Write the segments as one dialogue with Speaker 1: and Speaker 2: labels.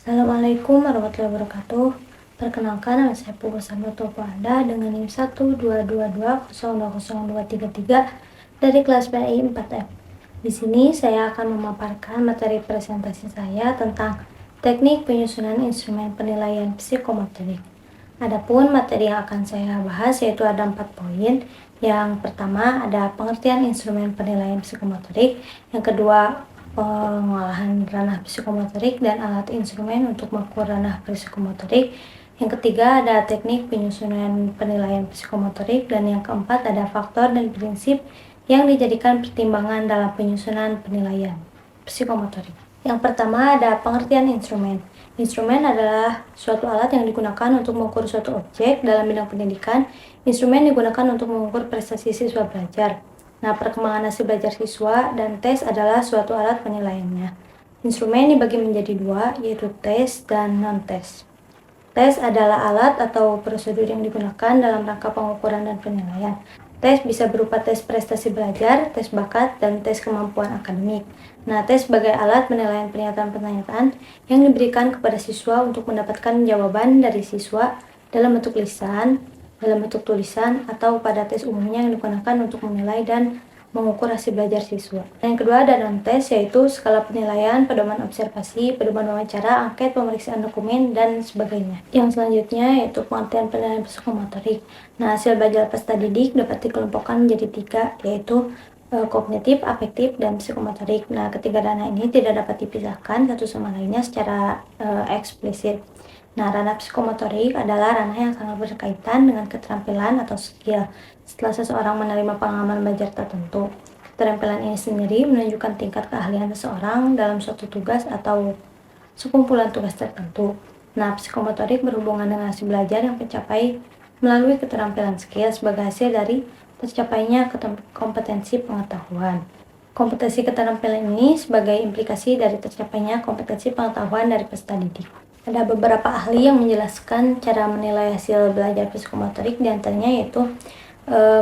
Speaker 1: Assalamualaikum warahmatullahi wabarakatuh. Perkenalkan, nama saya Pugu Samyotopo Anda dengan NIM 122202023 dari kelas PAI 4F. Di sini saya akan memaparkan materi presentasi saya tentang teknik penyusunan instrumen penilaian psikomotorik. Adapun materi yang akan saya bahas yaitu ada 4 poin. Yang pertama ada pengertian instrumen penilaian psikomotorik, yang kedua pengolahan ranah psikomotorik dan alat instrumen untuk mengukur ranah psikomotorik. Yang ketiga ada teknik penyusunan penilaian psikomotorik, dan yang keempat ada faktor dan prinsip yang dijadikan pertimbangan dalam penyusunan penilaian psikomotorik. Yang pertama ada pengertian instrumen. Instrumen adalah suatu alat yang digunakan untuk mengukur suatu objek dalam bidang pendidikan. Instrumen digunakan untuk mengukur prestasi siswa belajar. Nah, perkembangan hasil belajar siswa dan tes adalah suatu alat penilaiannya. Instrumen dibagi menjadi dua, yaitu tes dan non-tes. Tes adalah alat atau prosedur yang digunakan dalam rangka pengukuran dan penilaian. Tes bisa berupa tes prestasi belajar, tes bakat, dan tes kemampuan akademik. Nah, tes sebagai alat penilaian pernyataan-pernyataan yang diberikan kepada siswa untuk mendapatkan jawaban dari siswa dalam bentuk lisan, dalam bentuk tulisan, atau pada tes umumnya yang digunakan untuk menilai dan mengukur hasil belajar siswa. Yang kedua ada non-tes, yaitu skala penilaian, pedoman observasi, pedoman wawancara, angket, pemeriksaan dokumen, dan sebagainya. Yang selanjutnya yaitu pengertian penilaian psikomotorik. Nah, hasil belajar peserta didik dapat dikelompokkan menjadi 3, yaitu kognitif, afektif, dan psikomotorik. Nah, ketiga ranah ini tidak dapat dipisahkan satu sama lainnya secara eksplisit. Nah, ranah psikomotorik adalah ranah yang sangat berkaitan dengan keterampilan atau skill setelah seseorang menerima pengalaman belajar tertentu. Keterampilan ini sendiri menunjukkan tingkat keahlian seseorang dalam suatu tugas atau sekumpulan tugas tertentu. Nah, psikomotorik berhubungan dengan hasil belajar yang tercapai melalui keterampilan skill sebagai hasil dari tercapainya kompetensi pengetahuan. Kompetensi keterampilan ini sebagai implikasi dari tercapainya kompetensi pengetahuan dari peserta didik. Ada beberapa ahli yang menjelaskan cara menilai hasil belajar psikomotorik, diantaranya yaitu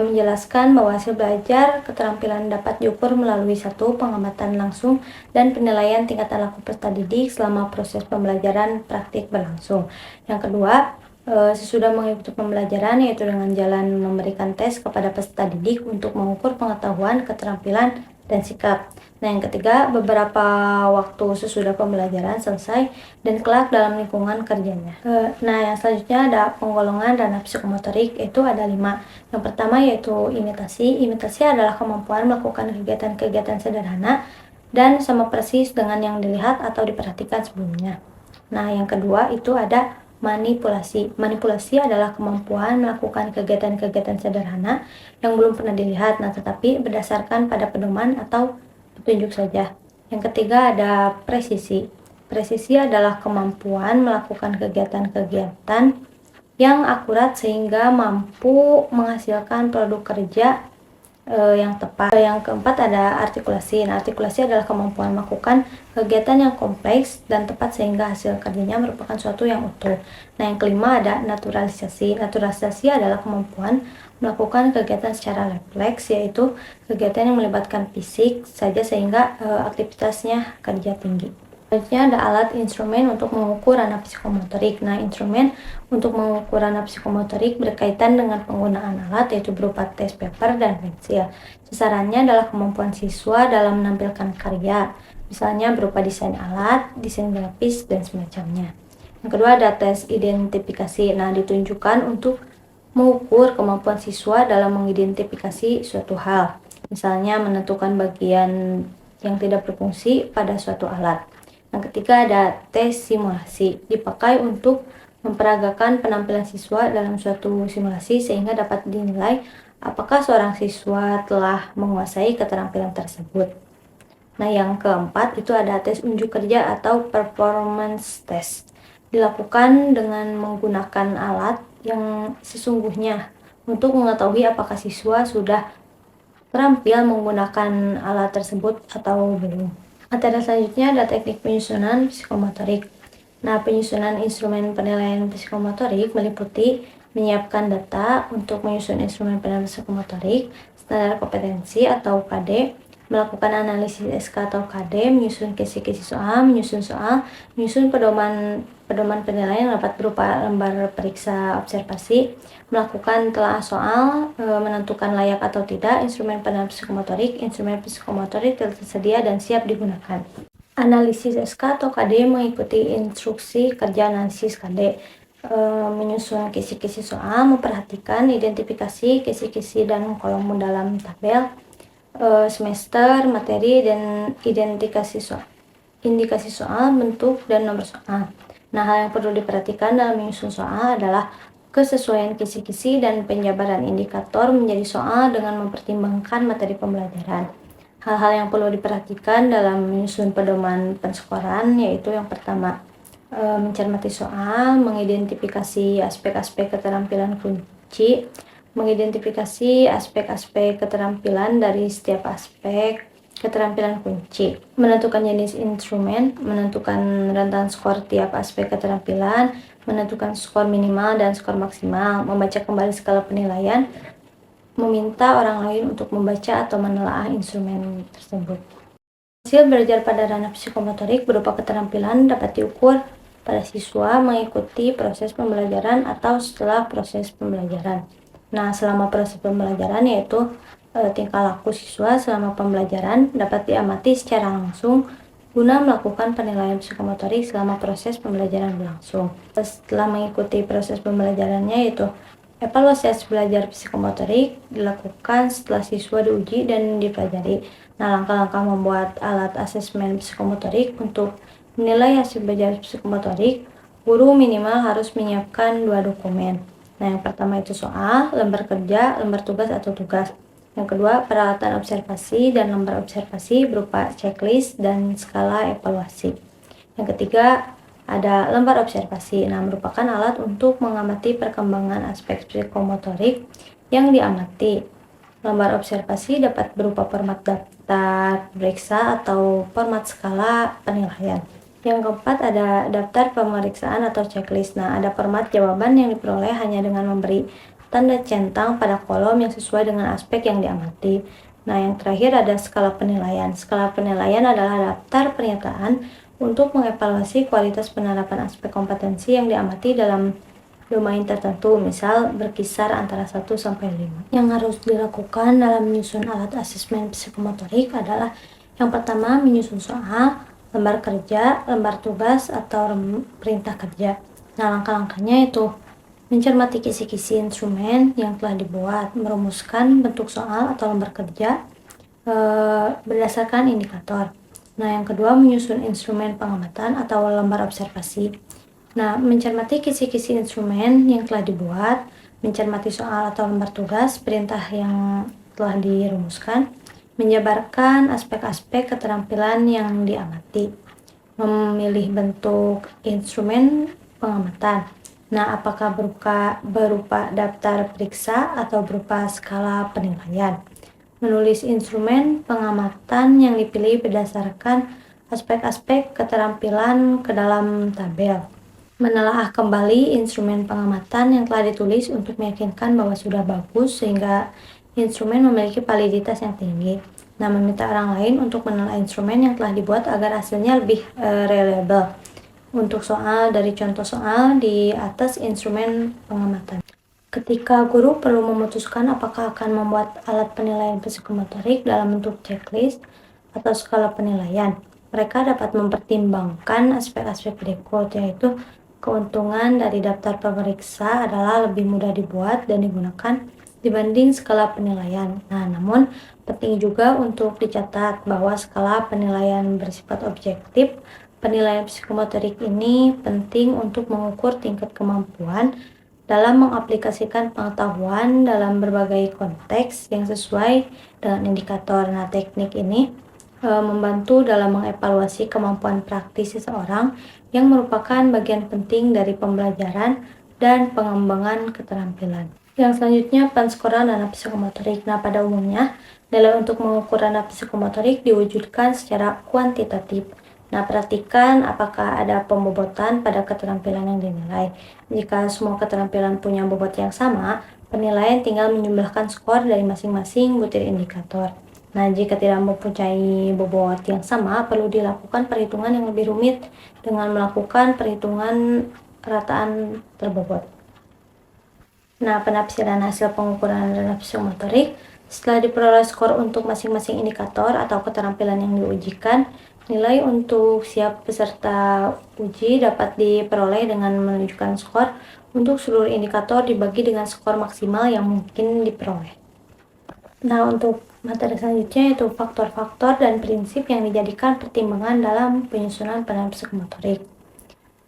Speaker 1: menjelaskan bahwa hasil belajar keterampilan dapat diukur melalui satu, pengamatan langsung dan penilaian tingkatan laku peserta didik selama proses pembelajaran praktik berlangsung. Yang kedua, sesudah mengikuti pembelajaran, yaitu dengan jalan memberikan tes kepada peserta didik untuk mengukur pengetahuan, keterampilan, dan sikap. Nah, yang ketiga, beberapa waktu sesudah pembelajaran selesai dan kelak dalam lingkungan kerjanya. Nah, yang selanjutnya ada penggolongan ranah psikomotorik, yaitu ada 5. Yang pertama yaitu imitasi. Imitasi adalah kemampuan melakukan kegiatan-kegiatan sederhana dan sama persis dengan yang dilihat atau diperhatikan sebelumnya. Nah, yang kedua itu ada manipulasi. Manipulasi adalah kemampuan melakukan kegiatan-kegiatan sederhana yang belum pernah dilihat, nah tetapi berdasarkan pada pedoman atau petunjuk saja. Yang ketiga ada presisi. Presisi adalah kemampuan melakukan kegiatan-kegiatan yang akurat sehingga mampu menghasilkan produk kerja yang tepat. Yang keempat ada artikulasi. Nah, artikulasi adalah kemampuan melakukan kegiatan yang kompleks dan tepat sehingga hasil kerjanya merupakan suatu yang utuh. Nah, yang kelima ada naturalisasi. Naturalisasi adalah kemampuan melakukan kegiatan secara refleks, yaitu kegiatan yang melibatkan fisik saja sehingga aktivitasnya kerja tinggi. Selanjutnya ada alat instrumen untuk mengukur ranah psikomotorik. Nah, instrumen untuk mengukur ranah psikomotorik berkaitan dengan penggunaan alat, yaitu berupa tes paper dan pensil. Sasarannya adalah kemampuan siswa dalam menampilkan karya, misalnya berupa desain alat, desain grafis, dan semacamnya. Yang kedua ada tes identifikasi. Nah, ditunjukkan untuk mengukur kemampuan siswa dalam mengidentifikasi suatu hal, misalnya menentukan bagian yang tidak berfungsi pada suatu alat. Yang ketiga ada tes simulasi, dipakai untuk memperagakan penampilan siswa dalam suatu simulasi sehingga dapat dinilai apakah seorang siswa telah menguasai keterampilan tersebut. Nah, yang keempat itu ada tes unjuk kerja atau performance test, dilakukan dengan menggunakan alat yang sesungguhnya untuk mengetahui apakah siswa sudah terampil menggunakan alat tersebut atau belum. Materi selanjutnya ada teknik penyusunan psikomotorik. Nah, penyusunan instrumen penilaian psikomotorik meliputi menyiapkan data untuk menyusun instrumen penilaian psikomotorik, standar kompetensi atau UKD, melakukan analisis SK atau KD, menyusun kisi-kisi soal, menyusun pedoman penilaian yang dapat berupa lembar periksa observasi, melakukan telaah soal, menentukan layak atau tidak instrumen penilaian psikomotorik telah tersedia dan siap digunakan. Analisis SK atau KD mengikuti instruksi kerja analisis KD, menyusun kisi-kisi soal, memperhatikan identifikasi kisi-kisi dan kolom dalam tabel, semester, materi, dan indikasi soal, bentuk, dan nomor soal. Nah, hal yang perlu diperhatikan dalam menyusun soal adalah kesesuaian kisi-kisi dan penjabaran indikator menjadi soal dengan mempertimbangkan materi pembelajaran. Hal-hal yang perlu diperhatikan dalam menyusun pedoman penskoran yaitu yang pertama, mencermati soal, mengidentifikasi aspek-aspek keterampilan kunci, mengidentifikasi aspek-aspek keterampilan dari setiap aspek keterampilan kunci, menentukan jenis instrumen, menentukan rentan skor tiap aspek keterampilan, menentukan skor minimal dan skor maksimal, membaca kembali skala penilaian, meminta orang lain untuk membaca atau menelaah instrumen tersebut. Hasil belajar pada ranah psikomotorik berupa keterampilan dapat diukur pada siswa mengikuti proses pembelajaran atau setelah proses pembelajaran. Nah, selama proses pembelajaran yaitu tingkah laku siswa selama pembelajaran dapat diamati secara langsung guna melakukan penilaian psikomotorik selama proses pembelajaran berlangsung. Setelah mengikuti proses pembelajarannya yaitu evaluasi hasil belajar psikomotorik dilakukan setelah siswa diuji dan dipelajari. Nah, langkah-langkah membuat alat asesmen psikomotorik untuk menilai hasil belajar psikomotorik, guru minimal harus menyiapkan 2 dokumen. Nah, yang pertama itu soal, lembar kerja, lembar tugas atau tugas. Yang kedua, peralatan observasi dan lembar observasi berupa checklist dan skala evaluasi. Yang ketiga, ada lembar observasi. Nah, merupakan alat untuk mengamati perkembangan aspek psikomotorik yang diamati. Lembar observasi dapat berupa format daftar periksa atau format skala penilaian. Yang keempat ada daftar pemeriksaan atau checklist. Nah, ada format jawaban yang diperoleh hanya dengan memberi tanda centang pada kolom yang sesuai dengan aspek yang diamati. Nah, yang terakhir ada skala penilaian. Skala penilaian adalah daftar pernyataan untuk mengevaluasi kualitas penerapan aspek kompetensi yang diamati dalam domain tertentu, misal berkisar antara 1 sampai 5. Yang harus dilakukan dalam menyusun alat asesmen psikomotorik adalah yang pertama menyusun soal, lembar kerja, lembar tugas, atau perintah kerja. Nah, langkah-langkahnya itu mencermati kisi-kisi instrumen yang telah dibuat, merumuskan bentuk soal atau lembar kerja berdasarkan indikator. Nah, yang kedua menyusun instrumen pengamatan atau lembar observasi. Nah, mencermati kisi-kisi instrumen yang telah dibuat, mencermati soal atau lembar tugas, perintah yang telah dirumuskan, menjabarkan aspek-aspek keterampilan yang diamati, memilih bentuk instrumen pengamatan. Nah, apakah berupa daftar periksa atau berupa skala penilaian. Menulis instrumen pengamatan yang dipilih berdasarkan aspek-aspek keterampilan ke dalam tabel. Menelaah kembali instrumen pengamatan yang telah ditulis untuk meyakinkan bahwa sudah bagus sehingga instrumen memiliki validitas yang tinggi. Nah, meminta orang lain untuk menelaah instrumen yang telah dibuat agar hasilnya lebih reliable. Untuk soal dari contoh soal di atas instrumen pengamatan. Ketika guru perlu memutuskan apakah akan membuat alat penilaian psikomotorik dalam bentuk checklist atau skala penilaian, mereka dapat mempertimbangkan aspek-aspek berikut, yaitu keuntungan dari daftar pemeriksa adalah lebih mudah dibuat dan digunakan dibanding skala penilaian. Nah, namun penting juga untuk dicatat bahwa skala penilaian bersifat objektif. Penilaian psikomotorik ini penting untuk mengukur tingkat kemampuan dalam mengaplikasikan pengetahuan dalam berbagai konteks yang sesuai dengan indikator. Nah, teknik ini membantu dalam mengevaluasi kemampuan praktis seseorang yang merupakan bagian penting dari pembelajaran dan pengembangan keterampilan. Yang selanjutnya, penskoran ranah psikomotorik. Nah, pada umumnya, nilai untuk mengukur ranah psikomotorik diwujudkan secara kuantitatif. Nah, perhatikan apakah ada pembobotan pada keterampilan yang dinilai. Jika semua keterampilan punya bobot yang sama, penilaian tinggal menjumlahkan skor dari masing-masing butir indikator. Nah, jika tidak mempunyai bobot yang sama, perlu dilakukan perhitungan yang lebih rumit dengan melakukan perhitungan rataan terbobot. Nah, penafsiran hasil pengukuran dalam psikomotorik setelah diperoleh skor untuk masing-masing indikator atau keterampilan yang diujikan, nilai untuk siap peserta uji dapat diperoleh dengan menunjukkan skor untuk seluruh indikator dibagi dengan skor maksimal yang mungkin diperoleh. Nah, untuk materi selanjutnya yaitu faktor-faktor dan prinsip yang dijadikan pertimbangan dalam penyusunan penilaian psikomotorik.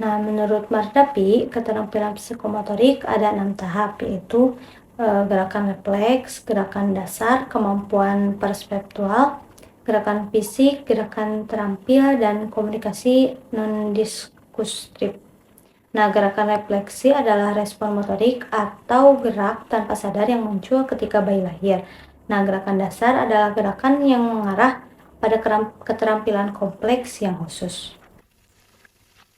Speaker 1: Nah, menurut Mardapi, keterampilan psikomotorik ada 6 tahap, yaitu gerakan refleks, gerakan dasar, kemampuan perseptual, gerakan fisik, gerakan terampil, dan komunikasi non-diskursif. Nah, gerakan refleksi adalah respon motorik atau gerak tanpa sadar yang muncul ketika bayi lahir. Nah, gerakan dasar adalah gerakan yang mengarah pada keterampilan kompleks yang khusus.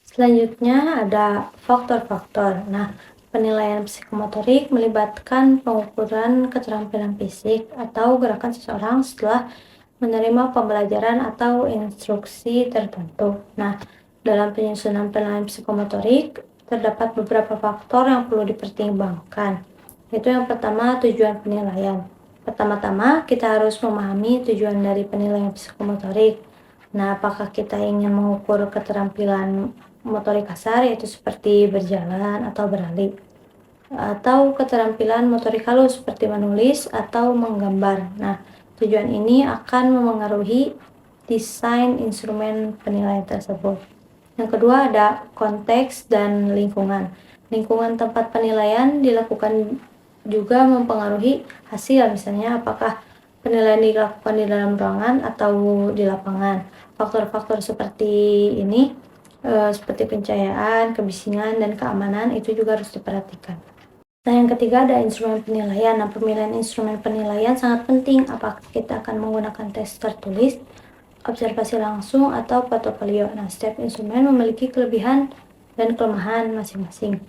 Speaker 1: Selanjutnya ada faktor-faktor. Nah, penilaian psikomotorik melibatkan pengukuran keterampilan fisik atau gerakan seseorang setelah menerima pembelajaran atau instruksi tertentu. Nah, dalam penyusunan penilaian psikomotorik terdapat beberapa faktor yang perlu dipertimbangkan. Yaitu yang pertama, tujuan penilaian. Pertama-tama, kita harus memahami tujuan dari penilaian psikomotorik. Nah, apakah kita ingin mengukur keterampilan motorik kasar, yaitu seperti berjalan atau beralih, atau keterampilan motorik halus seperti menulis atau menggambar. Nah, tujuan ini akan memengaruhi desain instrumen penilaian tersebut. Yang kedua ada konteks dan lingkungan. Lingkungan tempat penilaian dilakukan juga mempengaruhi hasil, misalnya apakah penilaian dilakukan di dalam ruangan atau di lapangan. Faktor-faktor seperti ini seperti pencahayaan, kebisingan, dan keamanan itu juga harus diperhatikan. Nah, yang ketiga ada instrumen penilaian. Nah, pemilihan instrumen penilaian sangat penting. Apakah kita akan menggunakan tes tertulis, observasi langsung, atau portofolio. Nah, setiap instrumen memiliki kelebihan dan kelemahan masing-masing.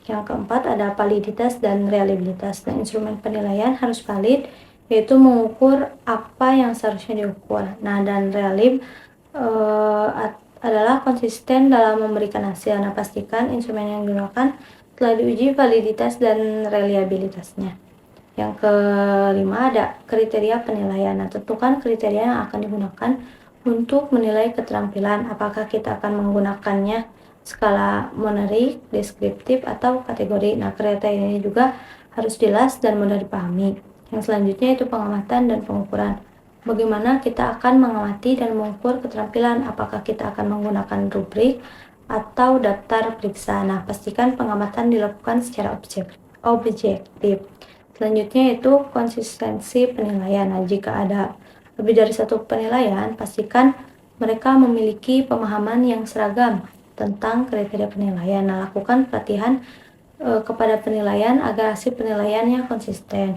Speaker 1: Yang keempat ada validitas dan reliabilitas. Nah, instrumen penilaian harus valid, yaitu mengukur apa yang seharusnya diukur. Nah, dan realib adalah konsisten dalam memberikan hasil. Nah, pastikan instrumen yang digunakan telah diuji validitas dan reliabilitasnya. Yang kelima ada kriteria penilaian. Nah, tentukan kriteria yang akan digunakan untuk menilai keterampilan. Apakah kita akan menggunakannya skala monerik, deskriptif, atau kategori. Nah, kriteria ini juga harus jelas dan mudah dipahami. Yang selanjutnya itu pengamatan dan pengukuran. Bagaimana kita akan mengamati dan mengukur keterampilan, apakah kita akan menggunakan rubrik atau daftar periksa. Nah, pastikan pengamatan dilakukan secara objektif. Selanjutnya itu konsistensi penilaian. Nah, jika ada lebih dari satu penilaian, pastikan mereka memiliki pemahaman yang seragam tentang kriteria penilaian. Nah, lakukan pelatihan kepada penilaian agar hasil penilaiannya konsisten.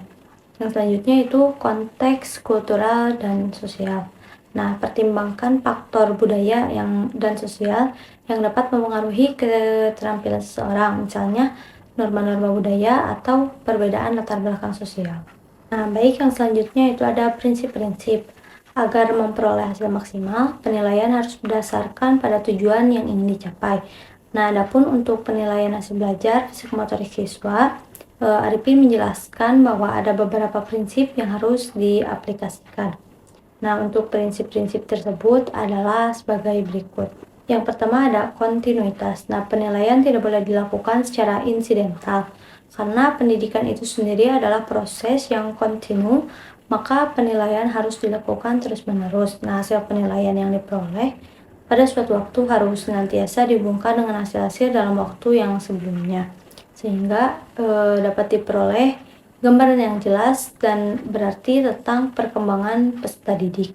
Speaker 1: Yang selanjutnya itu konteks kultural dan sosial. Nah, pertimbangkan faktor budaya dan sosial yang dapat mempengaruhi keterampilan seseorang, misalnya norma-norma budaya atau perbedaan latar belakang sosial. Nah, baik, yang selanjutnya itu ada prinsip-prinsip. Agar memperoleh hasil maksimal, penilaian harus berdasarkan pada tujuan yang ingin dicapai. Nah, adapun untuk penilaian hasil belajar psikomotorik siswa, Arifin menjelaskan bahwa ada beberapa prinsip yang harus diaplikasikan. Nah, untuk prinsip-prinsip tersebut adalah sebagai berikut. Yang pertama ada kontinuitas. Nah, penilaian tidak boleh dilakukan secara insidental. Karena pendidikan itu sendiri adalah proses yang kontinu, maka penilaian harus dilakukan terus-menerus. Nah, hasil penilaian yang diperoleh pada suatu waktu harus senantiasa dihubungkan dengan hasil-hasil dalam waktu yang sebelumnya, sehingga dapat diperoleh gambaran yang jelas dan berarti tentang perkembangan peserta didik.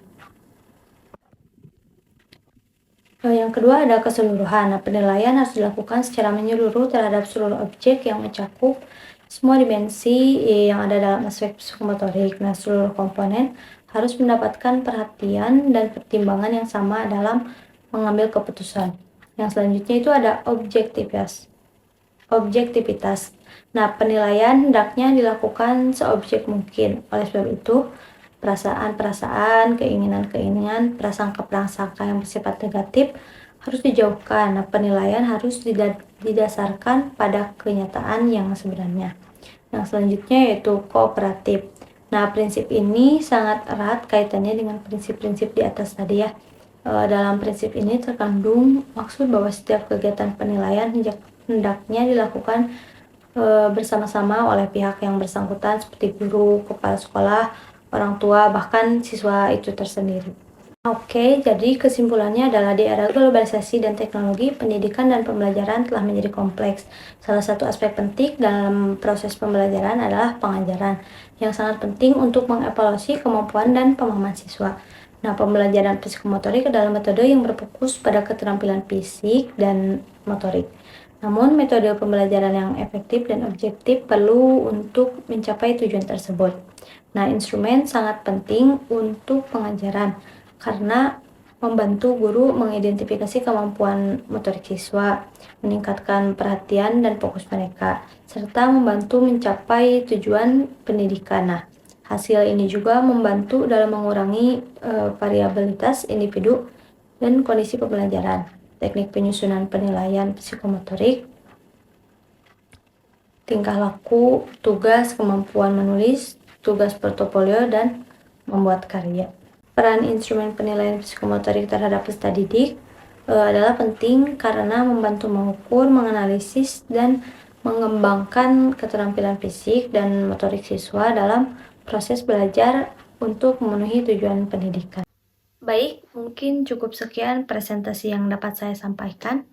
Speaker 1: Yang kedua ada keseluruhan. Nah, penilaian harus dilakukan secara menyeluruh terhadap seluruh objek yang mencakup semua dimensi yang ada dalam aspek psikomotorik. Nah, seluruh komponen harus mendapatkan perhatian dan pertimbangan yang sama dalam mengambil keputusan. Yang selanjutnya itu ada objektivitas. Nah, penilaian hendaknya dilakukan seobjek mungkin. Oleh sebab itu, perasaan-perasaan, keinginan-keinginan, prasangka-prasangka yang bersifat negatif harus dijauhkan. Nah, penilaian harus didasarkan pada kenyataan yang sebenarnya. Yang selanjutnya yaitu kooperatif. Nah, prinsip ini sangat erat kaitannya dengan prinsip-prinsip di atas tadi ya. Dalam prinsip ini terkandung maksud bahwa setiap kegiatan penilaian hendaknya dilakukan bersama-sama oleh pihak yang bersangkutan seperti guru, kepala sekolah, orang tua, bahkan siswa itu tersendiri. Oke, jadi kesimpulannya adalah di era globalisasi dan teknologi, pendidikan dan pembelajaran telah menjadi kompleks. Salah satu aspek penting dalam proses pembelajaran adalah pengajaran, yang sangat penting untuk mengevaluasi kemampuan dan pemahaman siswa. Nah, pembelajaran psikomotorik adalah metode yang berfokus pada keterampilan fisik dan motorik. Namun, metode pembelajaran yang efektif dan objektif perlu untuk mencapai tujuan tersebut. Nah, instrumen sangat penting untuk pengajaran karena membantu guru mengidentifikasi kemampuan motorik siswa, meningkatkan perhatian dan fokus mereka, serta membantu mencapai tujuan pendidikan. Nah, hasil ini juga membantu dalam mengurangi variabilitas individu dan kondisi pembelajaran. Teknik penyusunan penilaian psikomotorik, tingkah laku, tugas, kemampuan menulis, tugas portofolio, dan membuat karya. Peran instrumen penilaian psikomotorik terhadap peserta didik adalah penting karena membantu mengukur, menganalisis, dan mengembangkan keterampilan fisik dan motorik siswa dalam proses belajar untuk memenuhi tujuan pendidikan. Baik, mungkin cukup sekian presentasi yang dapat saya sampaikan.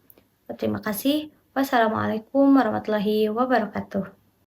Speaker 1: Terima kasih. Wassalamualaikum warahmatullahi wabarakatuh.